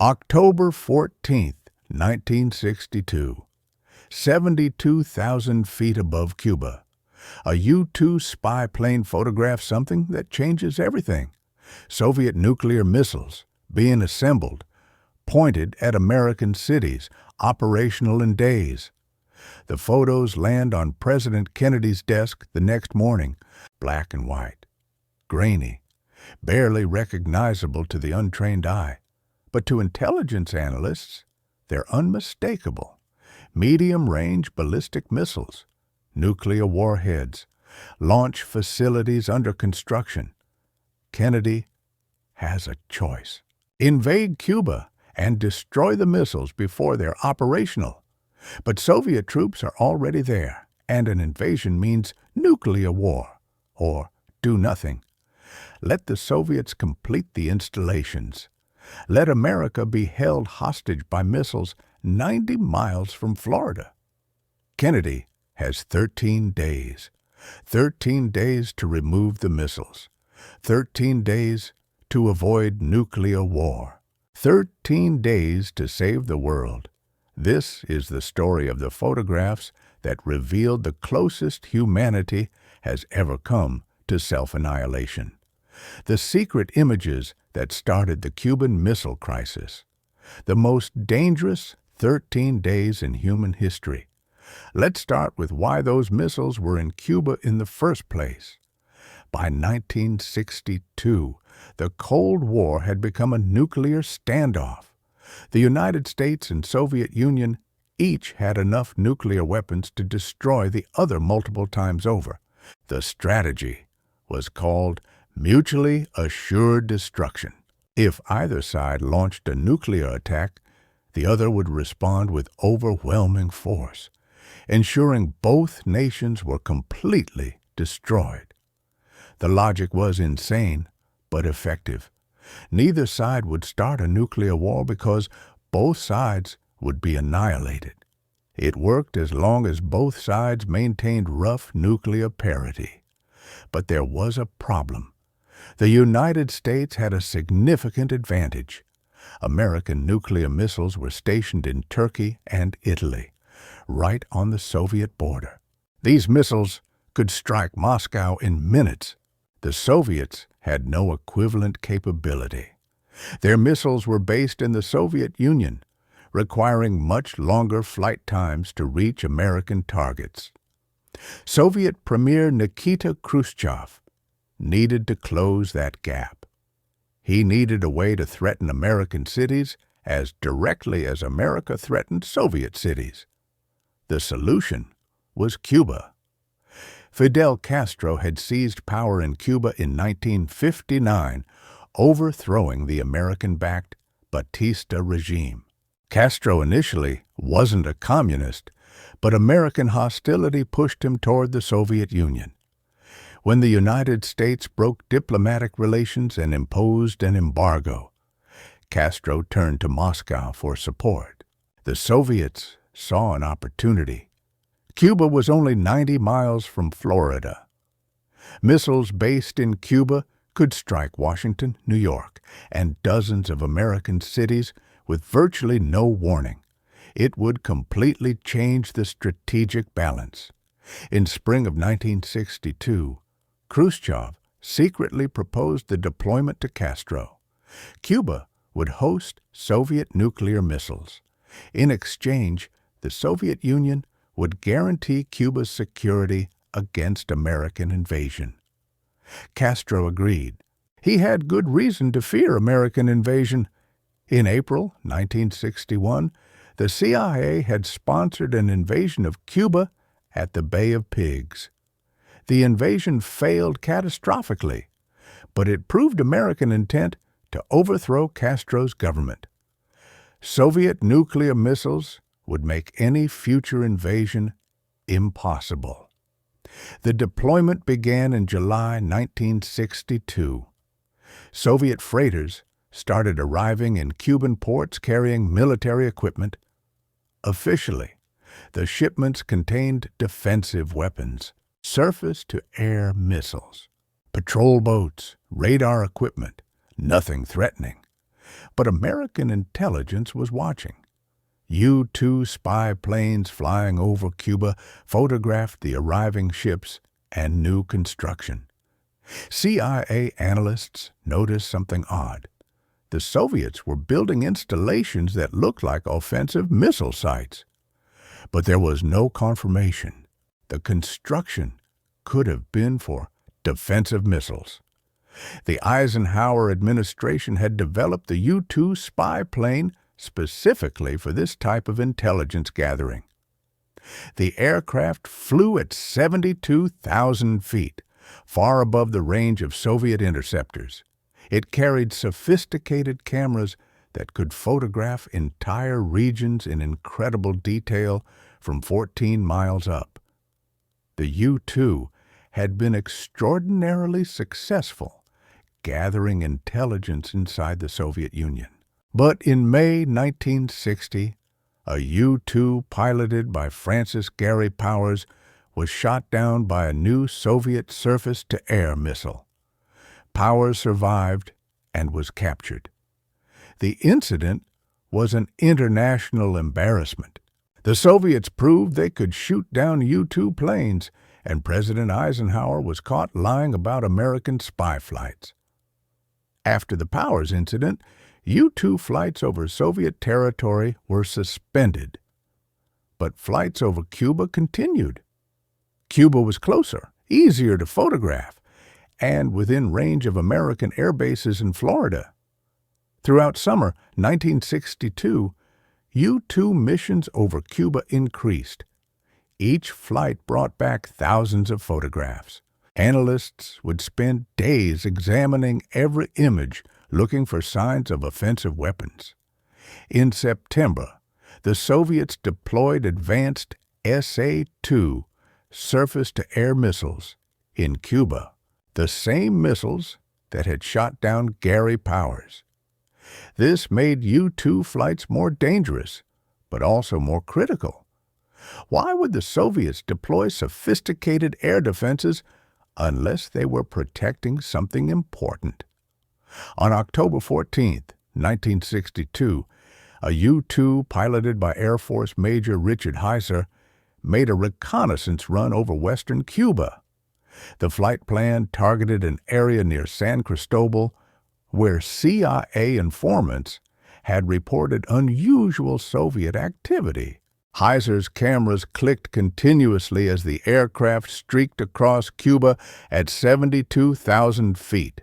October 14th, 1962. 72,000 feet above Cuba. A U-2 spy plane photographed something that changes everything. Soviet nuclear missiles being assembled, pointed at American cities, operational in days. The photos land on President Kennedy's desk the next morning, black and white, grainy, barely recognizable to the untrained eye. But to intelligence analysts, they're unmistakable. Medium-range ballistic missiles, nuclear warheads, launch facilities under construction. Kennedy has a choice. Invade Cuba and destroy the missiles before they're operational. But Soviet troops are already there, and an invasion means nuclear war, or do nothing. Let the Soviets complete the installations. Let America be held hostage by missiles 90 miles from Florida. Kennedy has 13 days. 13 days to remove the missiles. 13 days to avoid nuclear war. 13 days to save the world. This is the story of the photographs that revealed the closest humanity has ever come to self-annihilation. The secret images that started the Cuban Missile Crisis. The most dangerous 13 days in human history. Let's start with why those missiles were in Cuba in the first place. By 1962, the Cold War had become a nuclear standoff. The United States and Soviet Union each had enough nuclear weapons to destroy the other multiple times over. The strategy was called mutually assured destruction. If either side launched a nuclear attack, the other would respond with overwhelming force, ensuring both nations were completely destroyed. The logic was insane, but effective. Neither side would start a nuclear war because both sides would be annihilated. It worked as long as both sides maintained rough nuclear parity. But there was a problem. The United States had a significant advantage. American nuclear missiles were stationed in Turkey and Italy, right on the Soviet border. These missiles could strike Moscow in minutes. The Soviets had no equivalent capability. Their missiles were based in the Soviet Union, requiring much longer flight times to reach American targets. Soviet Premier Nikita Khrushchev needed to close that gap. He needed a way to threaten American cities as directly as America threatened Soviet cities. The solution was Cuba. Fidel Castro had seized power in Cuba in 1959, overthrowing the American-backed Batista regime. Castro initially wasn't a communist, but American hostility pushed him toward the Soviet Union. When the United States broke diplomatic relations and imposed an embargo, Castro turned to Moscow for support. The Soviets saw an opportunity. Cuba was only 90 miles from Florida. Missiles based in Cuba could strike Washington, New York, and dozens of American cities with virtually no warning. It would completely change the strategic balance. In spring of 1962, Khrushchev secretly proposed the deployment to Castro. Cuba would host Soviet nuclear missiles. In exchange, the Soviet Union would guarantee Cuba's security against American invasion. Castro agreed. He had good reason to fear American invasion. In April 1961, the CIA had sponsored an invasion of Cuba at the Bay of Pigs. The invasion failed catastrophically, but it proved American intent to overthrow Castro's government. Soviet nuclear missiles would make any future invasion impossible. The deployment began in July 1962. Soviet freighters started arriving in Cuban ports carrying military equipment. Officially, the shipments contained defensive weapons, surface-to-air missiles, patrol boats, radar equipment, nothing threatening. But American intelligence was watching. U-2 spy planes flying over Cuba photographed the arriving ships and new construction. CIA analysts noticed something odd. The Soviets were building installations that looked like offensive missile sites. But there was no confirmation. The construction could have been for defensive missiles. The Eisenhower administration had developed the U-2 spy plane specifically for this type of intelligence gathering. The aircraft flew at 72,000 feet, far above the range of Soviet interceptors. It carried sophisticated cameras that could photograph entire regions in incredible detail from 14 miles up. The U-2 had been extraordinarily successful gathering intelligence inside the Soviet Union. But in May 1960, a U-2 piloted by Francis Gary Powers was shot down by a new Soviet surface-to-air missile. Powers survived and was captured. The incident was an international embarrassment. The Soviets proved they could shoot down U-2 planes, and President Eisenhower was caught lying about American spy flights. After the Powers incident, U-2 flights over Soviet territory were suspended. But flights over Cuba continued. Cuba was closer, easier to photograph, and within range of American air bases in Florida. Throughout summer 1962, U-2 missions over Cuba increased. Each flight brought back thousands of photographs. Analysts would spend days examining every image, looking for signs of offensive weapons. In September, the Soviets deployed advanced SA-2 surface-to-air missiles in Cuba, the same missiles that had shot down Gary Powers. This made U-2 flights more dangerous, but also more critical. Why would the Soviets deploy sophisticated air defenses unless they were protecting something important? On October 14, 1962, a U-2 piloted by Air Force Major Richard Heiser made a reconnaissance run over western Cuba. The flight plan targeted an area near San Cristobal where CIA informants had reported unusual Soviet activity. Heiser's cameras clicked continuously as the aircraft streaked across Cuba at 72,000 feet.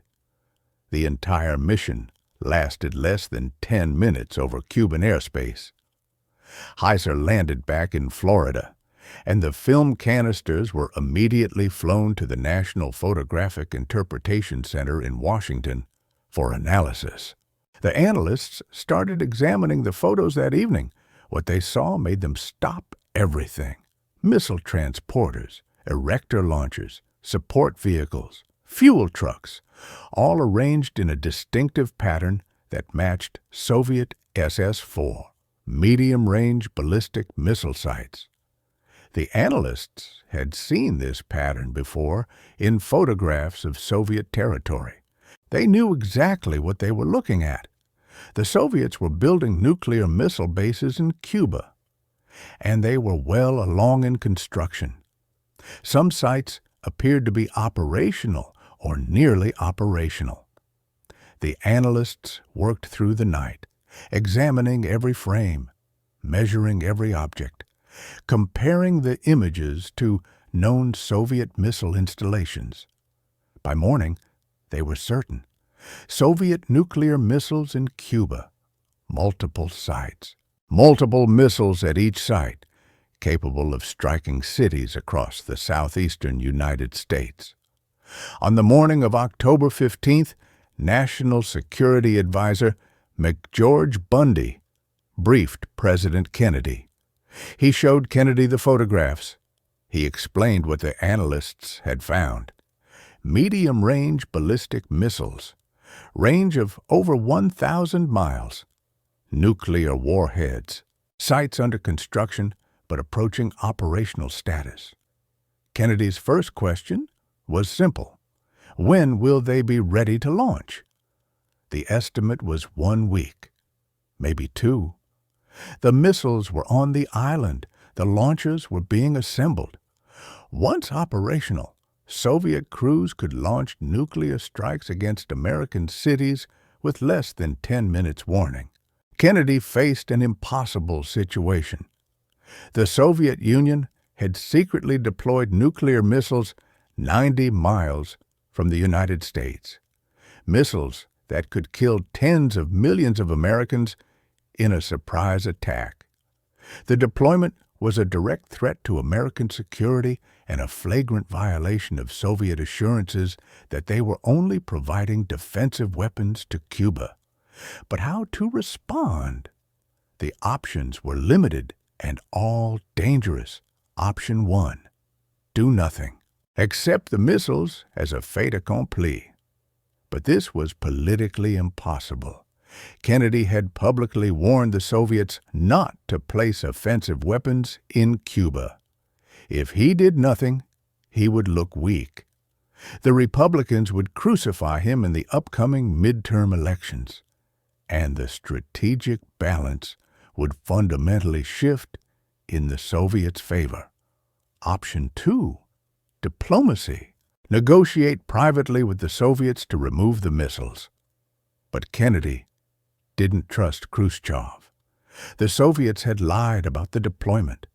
The entire mission lasted less than 10 minutes over Cuban airspace. Heiser landed back in Florida, and the film canisters were immediately flown to the National Photographic Interpretation Center in Washington for analysis. The analysts started examining the photos that evening. What they saw made them stop everything. Missile transporters, erector launchers, support vehicles, fuel trucks, all arranged in a distinctive pattern that matched Soviet SS-4, medium-range ballistic missile sites. The analysts had seen this pattern before in photographs of Soviet territory. They knew exactly what they were looking at. The Soviets were building nuclear missile bases in Cuba, and they were well along in construction. Some sites appeared to be operational or nearly operational. The analysts worked through the night, examining every frame, measuring every object, comparing the images to known Soviet missile installations. By morning, they were certain. Soviet nuclear missiles in Cuba, multiple sites, multiple missiles at each site, capable of striking cities across the southeastern United States. On the morning of October 15th, National Security Advisor McGeorge Bundy briefed President Kennedy. He showed Kennedy the photographs. He explained what the analysts had found. Medium-range ballistic missiles, range of over 1,000 miles, nuclear warheads, sites under construction but approaching operational status. Kennedy's first question was simple. When will they be ready to launch? The estimate was 1 week, maybe 2. The missiles were on the island. The launchers were being assembled. Once operational, Soviet crews could launch nuclear strikes against American cities with less than 10 minutes warning. Kennedy faced an impossible situation. The Soviet Union had secretly deployed nuclear missiles 90 miles from the United States. Missiles that could kill tens of millions of Americans in a surprise attack. The deployment was a direct threat to American security and a flagrant violation of Soviet assurances that they were only providing defensive weapons to Cuba. But how to respond? The options were limited and all dangerous. Option 1, do nothing. Accept the missiles as a fait accompli. But this was politically impossible. Kennedy had publicly warned the Soviets not to place offensive weapons in Cuba. If he did nothing, he would look weak. The Republicans would crucify him in the upcoming midterm elections, and the strategic balance would fundamentally shift in the Soviets' favor. Option 2, diplomacy. Negotiate privately with the Soviets to remove the missiles. But Kennedy didn't trust Khrushchev. The Soviets had lied about the deployment.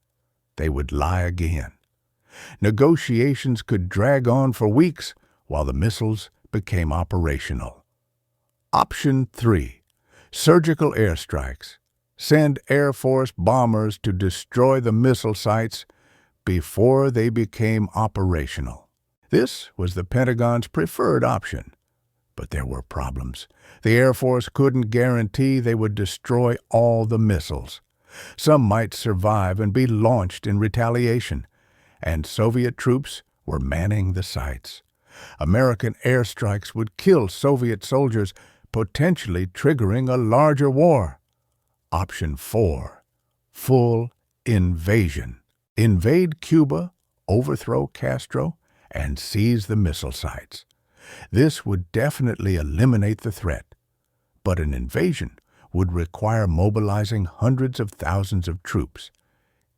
They would lie again. Negotiations could drag on for weeks while the missiles became operational. Option 3, surgical airstrikes. Send Air Force bombers to destroy the missile sites before they became operational. This was the Pentagon's preferred option. But there were problems. The Air Force couldn't guarantee they would destroy all the missiles. Some might survive and be launched in retaliation, and Soviet troops were manning the sites. American airstrikes would kill Soviet soldiers, potentially triggering a larger war. Option 4, full invasion. Invade Cuba, overthrow Castro, and seize the missile sites. This would definitely eliminate the threat, but an invasion would require mobilizing hundreds of thousands of troops.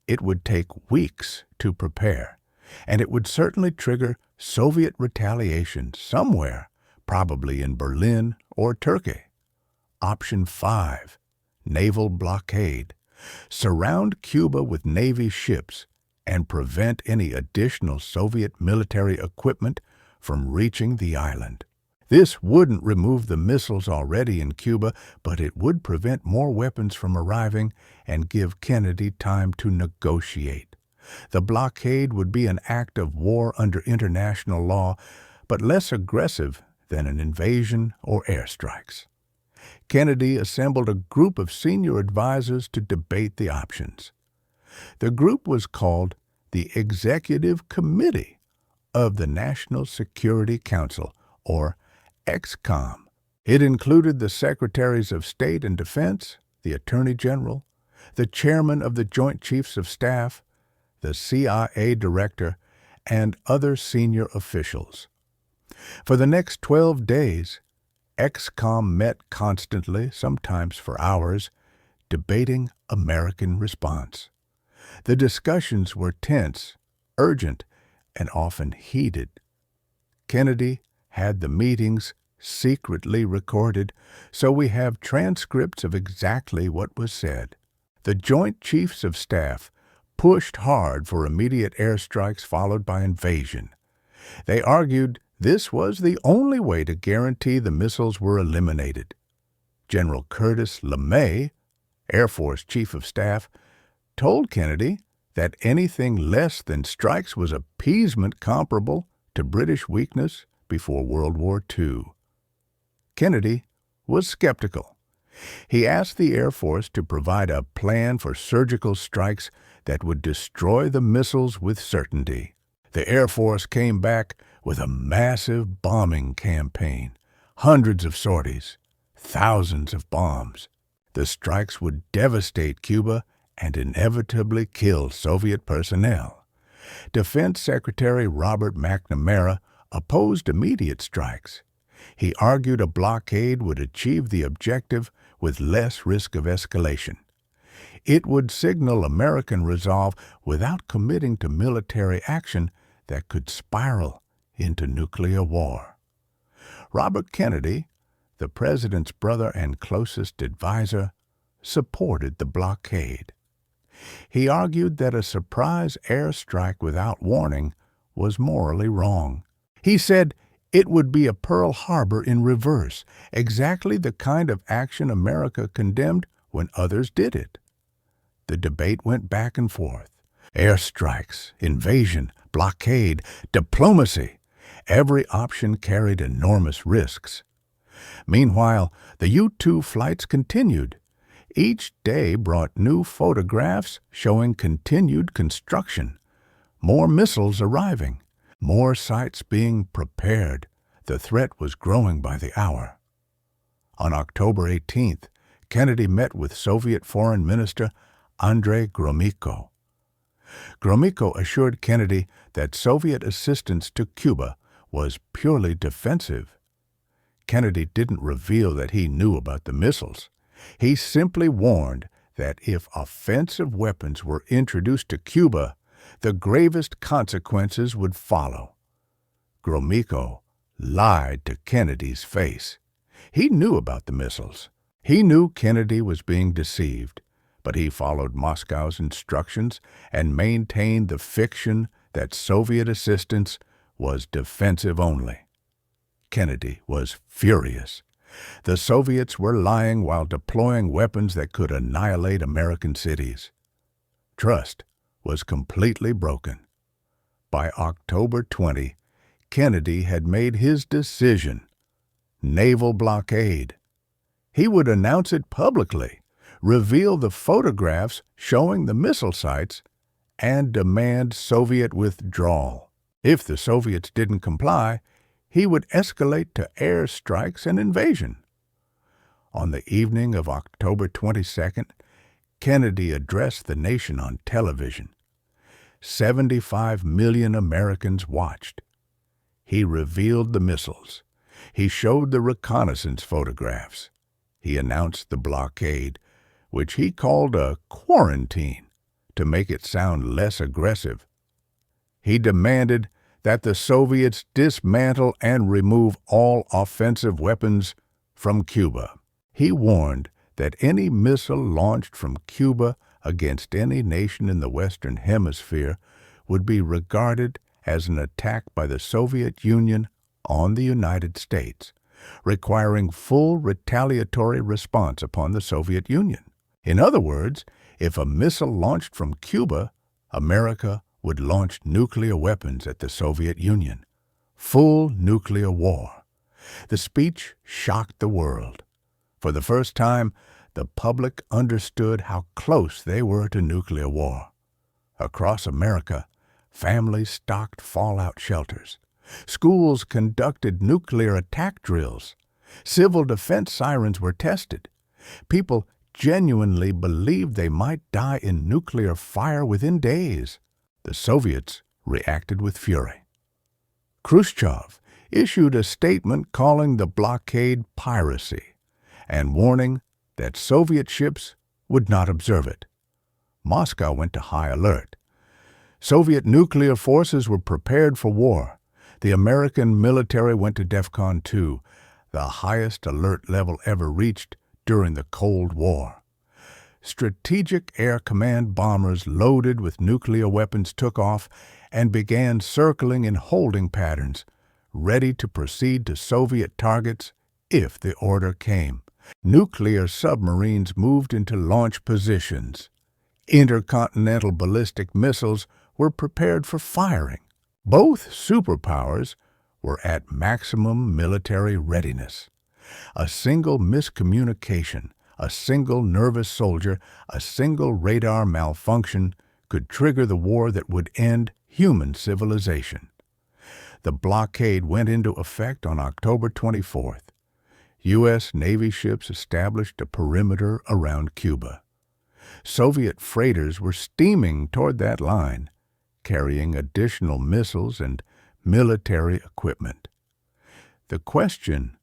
It would take weeks to prepare, and it would certainly trigger Soviet retaliation somewhere, probably in Berlin or Turkey. Option 5, naval blockade. Surround Cuba with Navy ships and prevent any additional Soviet military equipment from reaching the island. This wouldn't remove the missiles already in Cuba, but it would prevent more weapons from arriving and give Kennedy time to negotiate. The blockade would be an act of war under international law, but less aggressive than an invasion or airstrikes. Kennedy assembled a group of senior advisors to debate the options. The group was called the Executive Committee of the National Security Council, or ExComm. It included the Secretaries of State and Defense, the Attorney General, the Chairman of the Joint Chiefs of Staff, the CIA Director, and other senior officials. For the next 12 days, ExComm met constantly, sometimes for hours, debating American response. The discussions were tense, urgent, and often heated. Kennedy had the meetings secretly recorded, so we have transcripts of exactly what was said. The Joint Chiefs of Staff pushed hard for immediate airstrikes followed by invasion. They argued this was the only way to guarantee the missiles were eliminated. General Curtis LeMay, Air Force Chief of Staff, told Kennedy that anything less than strikes was appeasement comparable to British weakness before World War II. Kennedy was skeptical. He asked the Air Force to provide a plan for surgical strikes that would destroy the missiles with certainty. The Air Force came back with a massive bombing campaign, hundreds of sorties, thousands of bombs. The strikes would devastate Cuba and inevitably kill Soviet personnel. Defense Secretary Robert McNamara opposed immediate strikes. He argued a blockade would achieve the objective with less risk of escalation. It would signal American resolve without committing to military action that could spiral into nuclear war. Robert Kennedy, the president's brother and closest advisor, supported the blockade. He argued that a surprise airstrike without warning was morally wrong. He said it would be a Pearl Harbor in reverse, exactly the kind of action America condemned when others did it. The debate went back and forth. Airstrikes, invasion, blockade, diplomacy. Every option carried enormous risks. Meanwhile, the U-2 flights continued. Each day brought new photographs showing continued construction, more missiles arriving, more sites being prepared. The threat was growing by the hour. On October 18th, Kennedy met with Soviet Foreign Minister Andrei Gromyko. Gromyko assured Kennedy that Soviet assistance to Cuba was purely defensive. Kennedy didn't reveal that he knew about the missiles. He simply warned that if offensive weapons were introduced to Cuba, the gravest consequences would follow. Gromyko lied to Kennedy's face. He knew about the missiles. He knew Kennedy was being deceived, but he followed Moscow's instructions and maintained the fiction that Soviet assistance was defensive only. Kennedy was furious. The Soviets were lying while deploying weapons that could annihilate American cities. Trust was completely broken. By October 20, Kennedy had made his decision: naval blockade. He would announce it publicly, reveal the photographs showing the missile sites, and demand Soviet withdrawal. If the Soviets didn't comply, he would escalate to air strikes and invasion. On the evening of October 22nd, Kennedy addressed the nation on television. 75 million Americans watched. He revealed the missiles. He showed the reconnaissance photographs. He announced the blockade, which he called a quarantine, to make it sound less aggressive. He demanded that the Soviets dismantle and remove all offensive weapons from Cuba. He warned that any missile launched from Cuba against any nation in the Western Hemisphere would be regarded as an attack by the Soviet Union on the United States, requiring full retaliatory response upon the Soviet Union. In other words, if a missile launched from Cuba, America would launch nuclear weapons at the Soviet Union. Full nuclear war. The speech shocked the world. For the first time, the public understood how close they were to nuclear war. Across America, families stocked fallout shelters. Schools conducted nuclear attack drills. Civil defense sirens were tested. People genuinely believed they might die in nuclear fire within days. The Soviets reacted with fury. Khrushchev issued a statement calling the blockade piracy and warning that Soviet ships would not observe it. Moscow went to high alert. Soviet nuclear forces were prepared for war. The American military went to DEFCON 2, the highest alert level ever reached during the Cold War. Strategic Air Command bombers loaded with nuclear weapons took off and began circling in holding patterns, ready to proceed to Soviet targets if the order came. Nuclear submarines moved into launch positions. Intercontinental ballistic missiles were prepared for firing. Both superpowers were at maximum military readiness. A single miscommunication, a single nervous soldier, a single radar malfunction could trigger the war that would end human civilization. The blockade went into effect on October 24th. U.S. Navy ships established a perimeter around Cuba. Soviet freighters were steaming toward that line, carrying additional missiles and military equipment. The question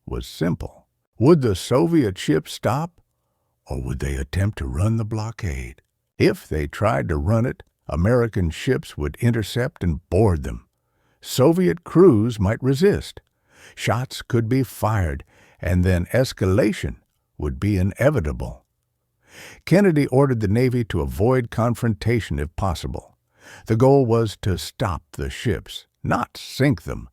was simple. Would the Soviet ships stop, or would they attempt to run the blockade? If they tried to run it, American ships would intercept and board them. Soviet crews might resist. Shots could be fired, and then escalation would be inevitable. Kennedy ordered the Navy to avoid confrontation if possible. The goal was to stop the ships, not sink them.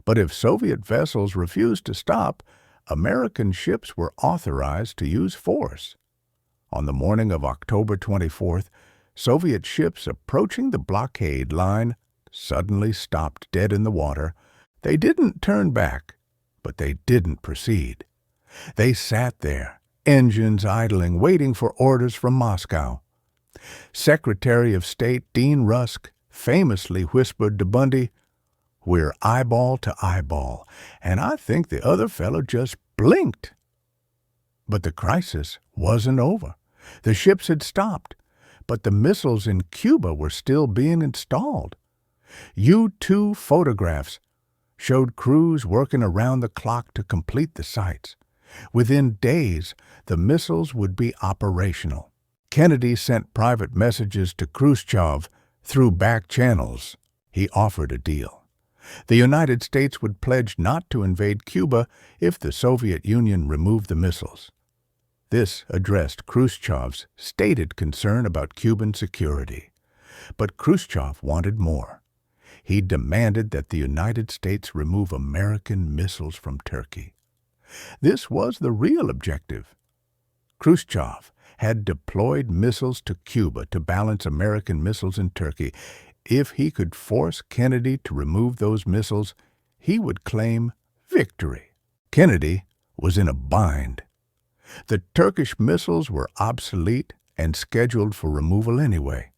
But if Soviet vessels refused to stop, American ships were authorized to use force. On the morning of October 24th, Soviet ships approaching the blockade line suddenly stopped dead in the water. They didn't turn back, but they didn't proceed. They sat there, engines idling, waiting for orders from Moscow. Secretary of State Dean Rusk famously whispered to Bundy, "We're eyeball to eyeball," and I think the other fellow just blinked. But the crisis wasn't over. The ships had stopped, but the missiles in Cuba were still being installed. U-2 photographs showed crews working around the clock to complete the sites. Within days, the missiles would be operational. Kennedy sent private messages to Khrushchev through back channels. He offered a deal. The United States would pledge not to invade Cuba if the Soviet Union removed the missiles. This addressed Khrushchev's stated concern about Cuban security. But Khrushchev wanted more. He demanded that the United States remove American missiles from Turkey. This was the real objective. Khrushchev had deployed missiles to Cuba to balance American missiles in Turkey. If he could force Kennedy to remove those missiles, he would claim victory. Kennedy was in a bind. The Turkish missiles were obsolete and scheduled for removal anyway.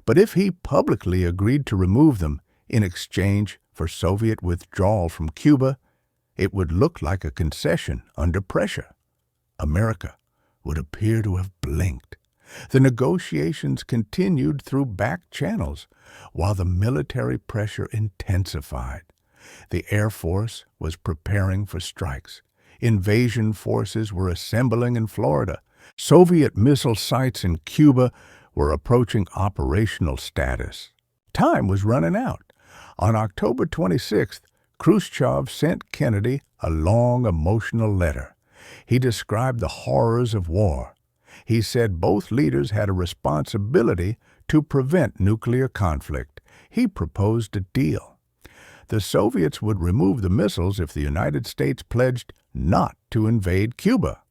But if he publicly agreed to remove them in exchange for Soviet withdrawal from Cuba, it would look like a concession under pressure. America would appear to have blinked. The negotiations continued through back channels, while the military pressure intensified. The Air Force was preparing for strikes. Invasion forces were assembling in Florida. Soviet missile sites in Cuba were approaching operational status. Time was running out. On October 26th, Khrushchev sent Kennedy a long, emotional letter. He described the horrors of war. He said both leaders had a responsibility to prevent nuclear conflict. He proposed a deal. The Soviets would remove the missiles if the United States pledged not to invade Cuba.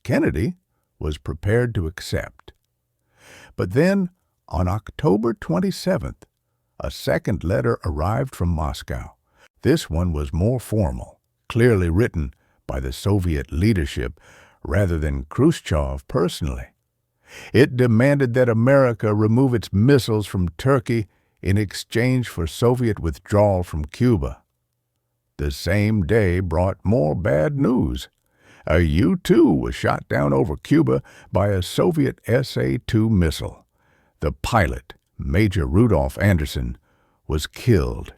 Kennedy was prepared to accept. But then, on October 27th, a second letter arrived from Moscow. This one was more formal, clearly written by the Soviet leadership rather than Khrushchev personally. It demanded that America remove its missiles from Turkey in exchange for Soviet withdrawal from Cuba. The same day brought more bad news. A U-2 was shot down over Cuba by a Soviet SA-2 missile. The pilot, Major Rudolf Anderson, was killed.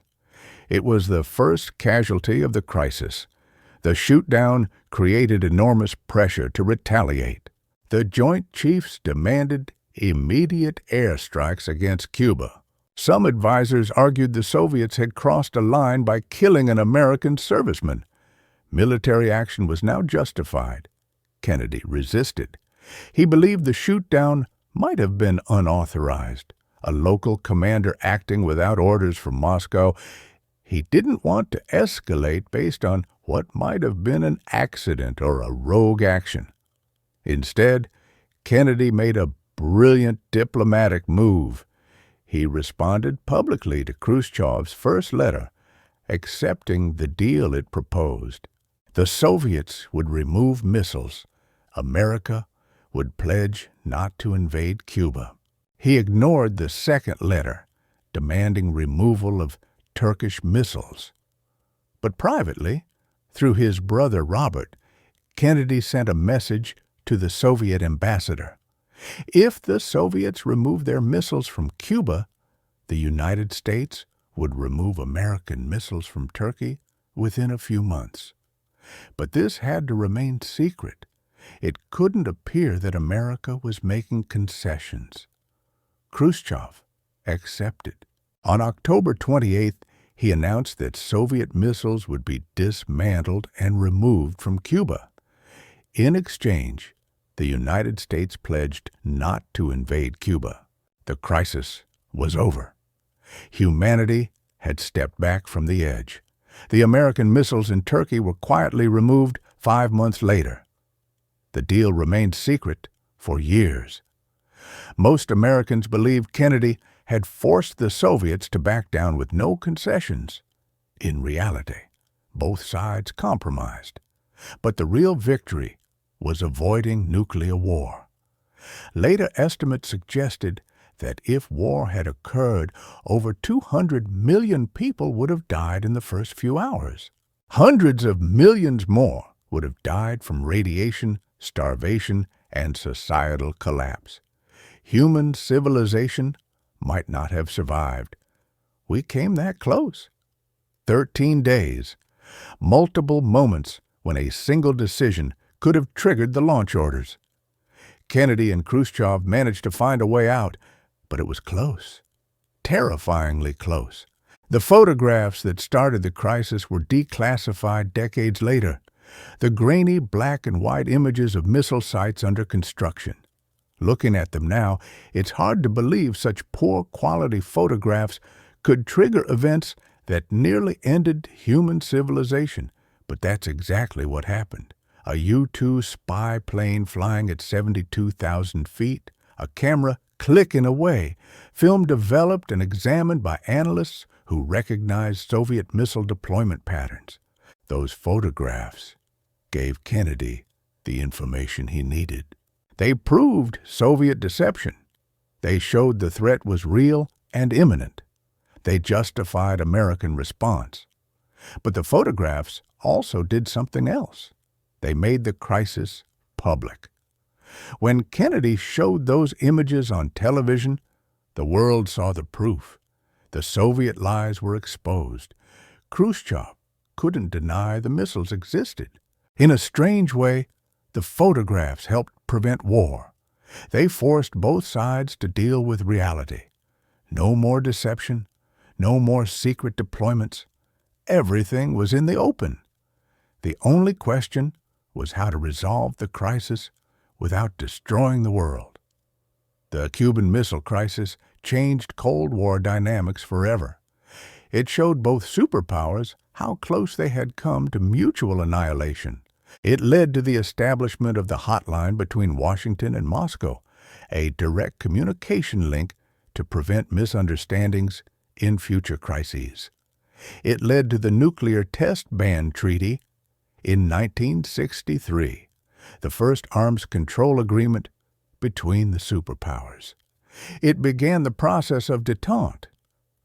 It was the first casualty of the crisis. The shoot-down created enormous pressure to retaliate. The Joint Chiefs demanded immediate airstrikes against Cuba. Some advisors argued the Soviets had crossed a line by killing an American serviceman. Military action was now justified. Kennedy resisted. He believed the shoot-down might have been unauthorized, a local commander acting without orders from Moscow. He didn't want to escalate based on what might have been an accident or a rogue action. Instead, Kennedy made a brilliant diplomatic move. He responded publicly to Khrushchev's first letter, accepting the deal it proposed. The Soviets would remove missiles. America would pledge not to invade Cuba. He ignored the second letter, demanding removal of Turkish missiles. But privately, through his brother Robert, Kennedy sent a message to the Soviet ambassador. If the Soviets removed their missiles from Cuba, the United States would remove American missiles from Turkey within a few months. But this had to remain secret. It couldn't appear that America was making concessions. Khrushchev accepted. On October 28th, he announced that Soviet missiles would be dismantled and removed from Cuba. In exchange, the United States pledged not to invade Cuba. The crisis was over. Humanity had stepped back from the edge. The American missiles in Turkey were quietly removed 5 months later. The deal remained secret for years. Most Americans believed Kennedy had forced the Soviets to back down with no concessions. In reality, both sides compromised. But the real victory was avoiding nuclear war. Later estimates suggested that if war had occurred, over 200 million people would have died in the first few hours. Hundreds of millions more would have died from radiation, starvation, and societal collapse. Human civilization might not have survived. We came that close. 13 days, multiple moments when a single decision could have triggered the launch orders. Kennedy and Khrushchev managed to find a way out, but it was close, terrifyingly close. The photographs that started the crisis were declassified decades later, the grainy black and white images of missile sites under construction. Looking at them now, it's hard to believe such poor quality photographs could trigger events that nearly ended human civilization, but that's exactly what happened. A U-2 spy plane flying at 72,000 feet, a camera clicking away, film developed and examined by analysts who recognized Soviet missile deployment patterns. Those photographs gave Kennedy the information he needed. They proved Soviet deception. They showed the threat was real and imminent. They justified American response. But the photographs also did something else. They made the crisis public. When Kennedy showed those images on television, the world saw the proof. The Soviet lies were exposed. Khrushchev couldn't deny the missiles existed. In a strange way, the photographs helped prevent war. They forced both sides to deal with reality. No more deception, no more secret deployments. Everything was in the open. The only question was how to resolve the crisis without destroying the world. The Cuban Missile Crisis changed Cold War dynamics forever. It showed both superpowers how close they had come to mutual annihilation. It led to the establishment of the hotline between Washington and Moscow, a direct communication link to prevent misunderstandings in future crises. It led to the Nuclear Test Ban Treaty in 1963, the first arms control agreement between the superpowers. It began the process of détente,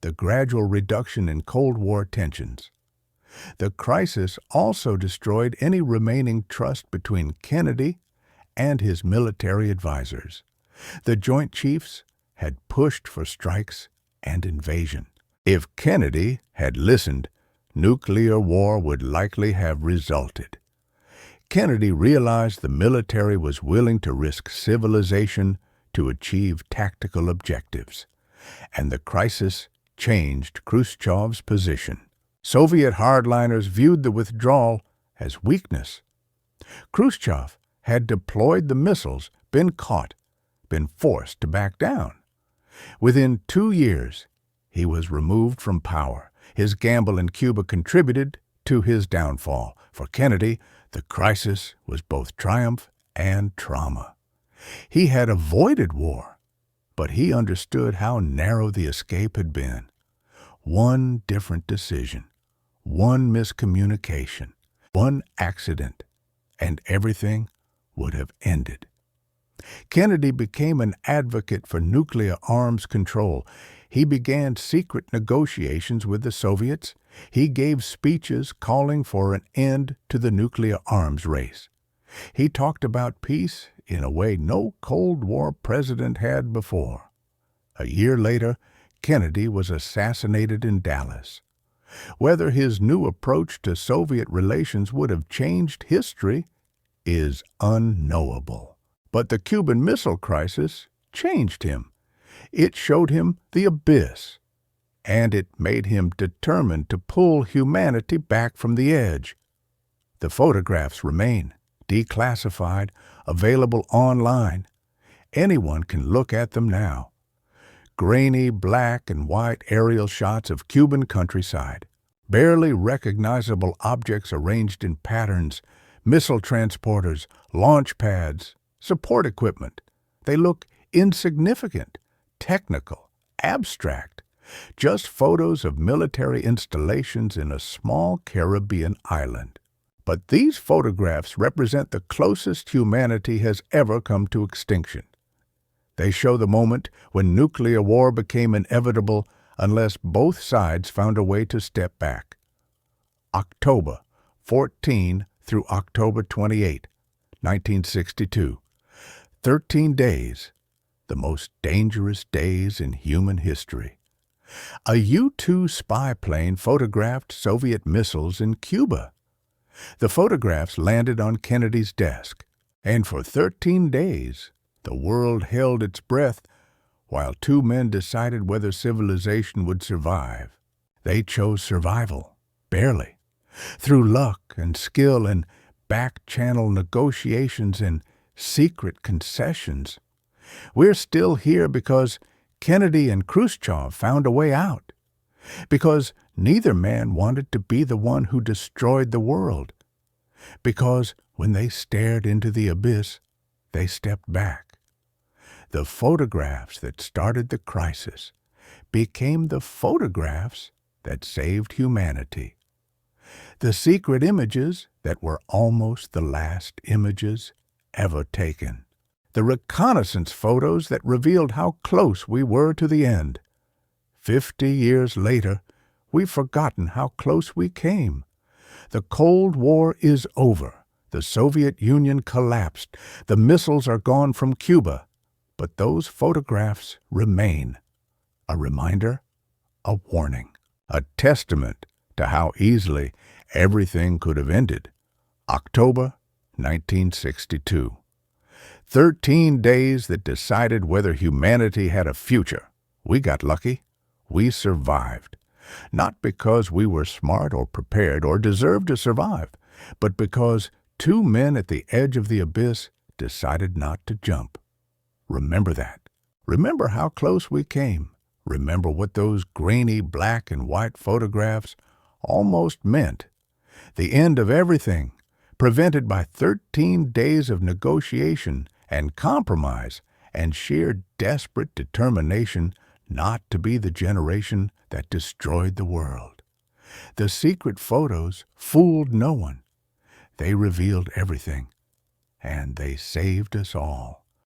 the gradual reduction in Cold War tensions. The crisis also destroyed any remaining trust between Kennedy and his military advisors. The Joint Chiefs had pushed for strikes and invasion. If Kennedy had listened, nuclear war would likely have resulted. Kennedy realized the military was willing to risk civilization to achieve tactical objectives, and the crisis changed Khrushchev's position. Soviet hardliners viewed the withdrawal as weakness. Khrushchev had deployed the missiles, been caught, been forced to back down. Within 2 years, he was removed from power. His gamble in Cuba contributed to his downfall. For Kennedy, the crisis was both triumph and trauma. He had avoided war, but he understood how narrow the escape had been. One different decision, one miscommunication, one accident, and everything would have ended. Kennedy became an advocate for nuclear arms control. He began secret negotiations with the Soviets. He gave speeches calling for an end to the nuclear arms race. He talked about peace in a way no Cold War president had before. A year later, Kennedy was assassinated in Dallas. Whether his new approach to Soviet relations would have changed history is unknowable. But the Cuban Missile Crisis changed him. It showed him the abyss, and it made him determined to pull humanity back from the edge. The photographs remain, declassified, available online. Anyone can look at them now. Grainy black and white aerial shots of Cuban countryside, barely recognizable objects arranged in patterns, missile transporters, launch pads, support equipment. They look insignificant, technical, abstract, just photos of military installations in a small Caribbean island. But these photographs represent the closest humanity has ever come to extinction. They show the moment when nuclear war became inevitable unless both sides found a way to step back. October 14 through October 28, 1962. 13 days, the most dangerous days in human history. A U-2 spy plane photographed Soviet missiles in Cuba. The photographs landed on Kennedy's desk, and for 13 days, the world held its breath while two men decided whether civilization would survive. They chose survival, barely. Through luck and skill and back-channel negotiations and secret concessions. We're still here because Kennedy and Khrushchev found a way out. Because neither man wanted to be the one who destroyed the world. Because when they stared into the abyss, they stepped back. The photographs that started the crisis became the photographs that saved humanity. The secret images that were almost the last images ever taken. The reconnaissance photos that revealed how close we were to the end. 50 years later, we've forgotten how close we came. The Cold War is over. The Soviet Union collapsed. The missiles are gone from Cuba. But those photographs remain. A reminder, a warning, a testament to how easily everything could have ended. October 1962. 13 days that decided whether humanity had a future. We got lucky. We survived. Not because we were smart or prepared or deserved to survive, but because two men at the edge of the abyss decided not to jump. Remember that. Remember how close we came. Remember what those grainy black and white photographs almost meant. The end of everything, prevented by 13 days of negotiation and compromise and sheer desperate determination not to be the generation that destroyed the world. The secret photos fooled no one. They revealed everything, and they saved us all.